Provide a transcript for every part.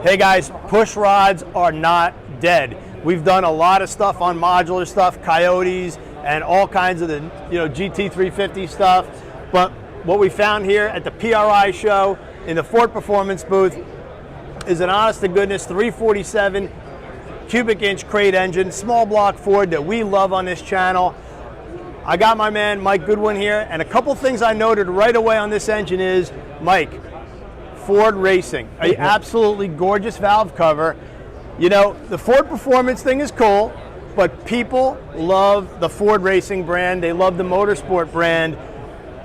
Hey guys, push rods are not dead. We've done a lot of stuff on modular stuff, Coyotes, and all kinds of the GT350 stuff. But what we found here at the PRI show in the Ford Performance booth is an honest to goodness 347 cubic inch crate engine, small block Ford that we love on this channel. I got my man Mike Goodwin here, and a couple things I noted right away on this engine is, Mike, Ford Racing, an absolutely gorgeous valve cover. You know, the Ford Performance thing is cool, but people love the Ford Racing brand. They love the Motorsport brand.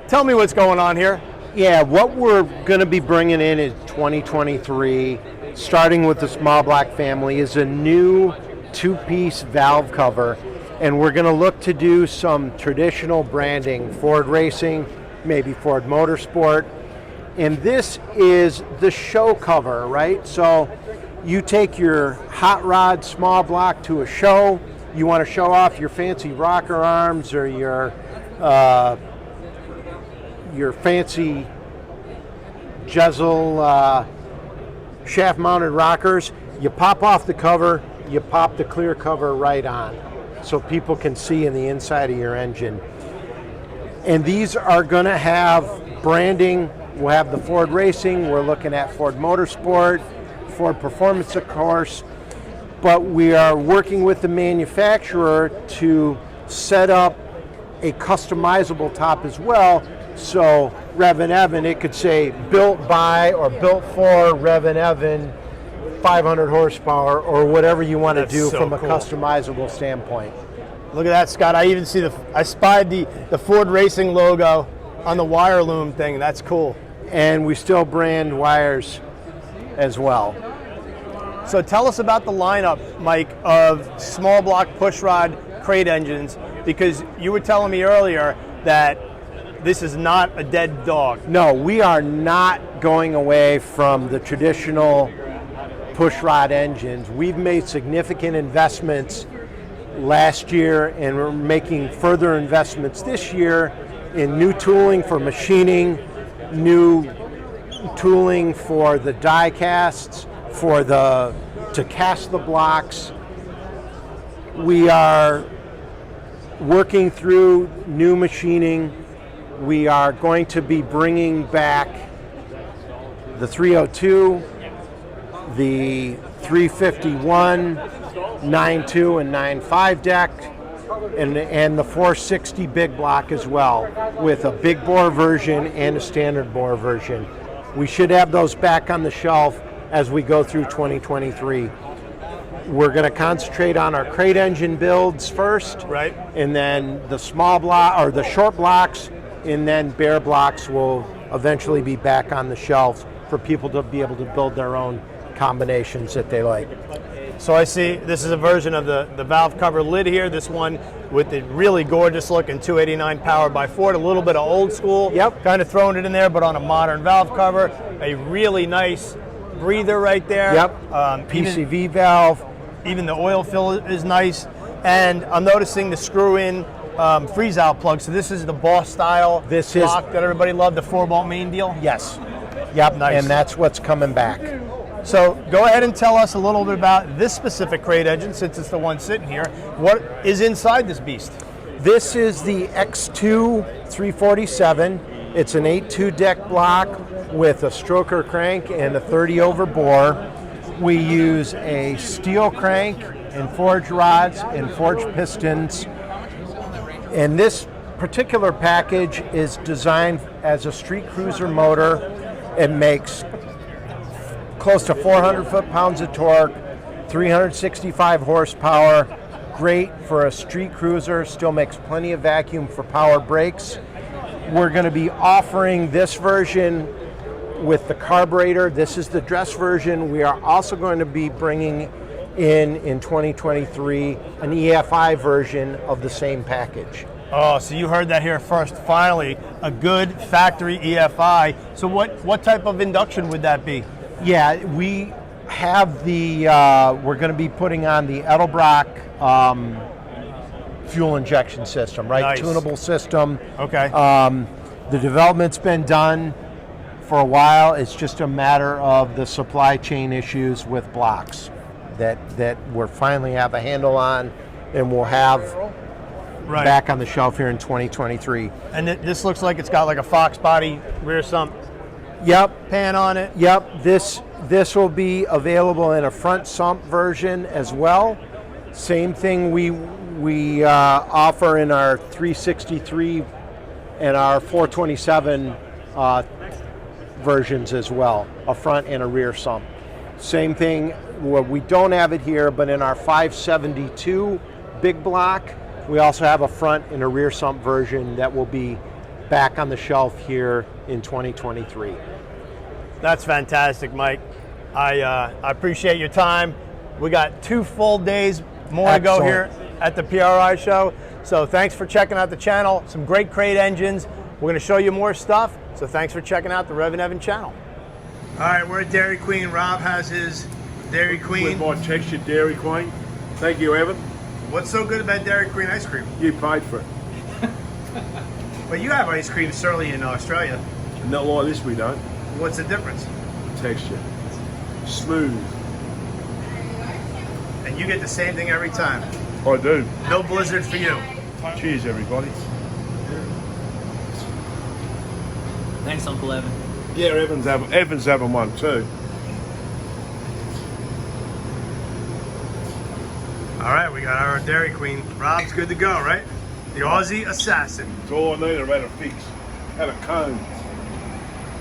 Tell me what's going on here. Yeah, what we're going to be bringing in 2023, starting with the small block family, is a new two-piece valve cover. And we're going to look to do some traditional branding, Ford Racing, maybe Ford Motorsport. And this is the show cover, right? So you take your hot rod small block to a show, you want to show off your fancy rocker arms or your fancy Jezel shaft mounted rockers, you pop off the cover, you pop the clear cover right on, so people can see in the inside of your engine. And these are going to have branding. We'll have the Ford Racing, we're looking at Ford Motorsport, Ford Performance of course, but we are working with the manufacturer to set up a customizable top as well. So REVan, it could say built by or built for REVan, 500 horsepower, or whatever you want to do so from a customizable standpoint. Look at that, Scott. I even see I spied the Ford Racing logo on the wire loom thing. That's cool. And we still brand wires as well. So tell us about the lineup, Mike, of small block pushrod crate engines, because you were telling me earlier that this is not a dead dog. No, we are not going away from the traditional pushrod engines. We've made significant investments last year, and we're making further investments this year in new tooling for machining, new tooling for the die casts, to cast the blocks. We are working through new machining. We are going to be bringing back the 302, the 351, 9.2 and 9.5 deck, and the 460 big block as well, with a big bore version and a standard bore version. We should have those back on the shelf as we go through 2023. We're going to concentrate on our crate engine builds first, right? And then the small block or the short blocks, and then bare blocks will eventually be back on the shelf for people to be able to build their own combinations that they like. So I see this is a version of the valve cover lid here, this one with the really gorgeous looking 289 powered by Ford, a little bit of old school, kind of throwing it in there, but on a modern valve cover, a really nice breather right there. PCV valve. Even the oil fill is nice, and I'm noticing the screw-in freeze-out plug. So this is the Boss style block that everybody loved, the 4-bolt main deal? Yes. Yep, nice. And that's what's coming back. So go ahead and tell us a little bit about this specific crate engine, since it's the one sitting here. What is inside this beast? This is the X2 347. It's an 8.2 deck block with a stroker crank and a 30 over bore. We use a steel crank and forged rods and forged pistons. And this particular package is designed as a street cruiser motor. It makes close to 400 foot-pounds of torque, 365 horsepower, great for a street cruiser, still makes plenty of vacuum for power brakes. We're going to be offering this version with the carburetor. This is the dress version. We are also going to be bringing in 2023 an EFI version of the same package. Oh, so you heard that here first. Finally, a good factory EFI. So what type of induction would that be? Yeah, we have we're going to be putting on the Edelbrock fuel injection system, right? Nice. Tunable system. Okay. The development's been done for a while. It's just a matter of the supply chain issues with blocks that we're finally have a handle on, and we'll have back on the shelf here in 2023. And this looks like it's got like a Fox body rear sump pan on it. Yep, this will be available in a front sump version as well. Same thing we offer in our 363 and our 427 versions as well, a front and a rear sump. Same thing, well, we don't have it here, but in our 572 big block, we also have a front and a rear sump version that will be back on the shelf here in 2023. That's fantastic, Mike. I appreciate your time. We got 2 full days more to go here at the PRI show. So thanks for checking out the channel. Some great crate engines. We're going to show you more stuff. So thanks for checking out the REVan channel. All right, we're at Dairy Queen. Rob has his Dairy Queen. With my textured Dairy Queen. Thank you, Evan. What's so good about Dairy Queen ice cream? You paid for it. But you have ice cream certainly in Australia. Not like this, we don't. What's the difference? Texture. Smooth. And you get the same thing every time. I do. No blizzard for you. Cheers, everybody. Thanks, Uncle Evan. Yeah, Evan's having one too. All right, we got our Dairy Queen. Rob's good to go, right? The Aussie Assassin. It's all I need. I've had a fix. Had a cone.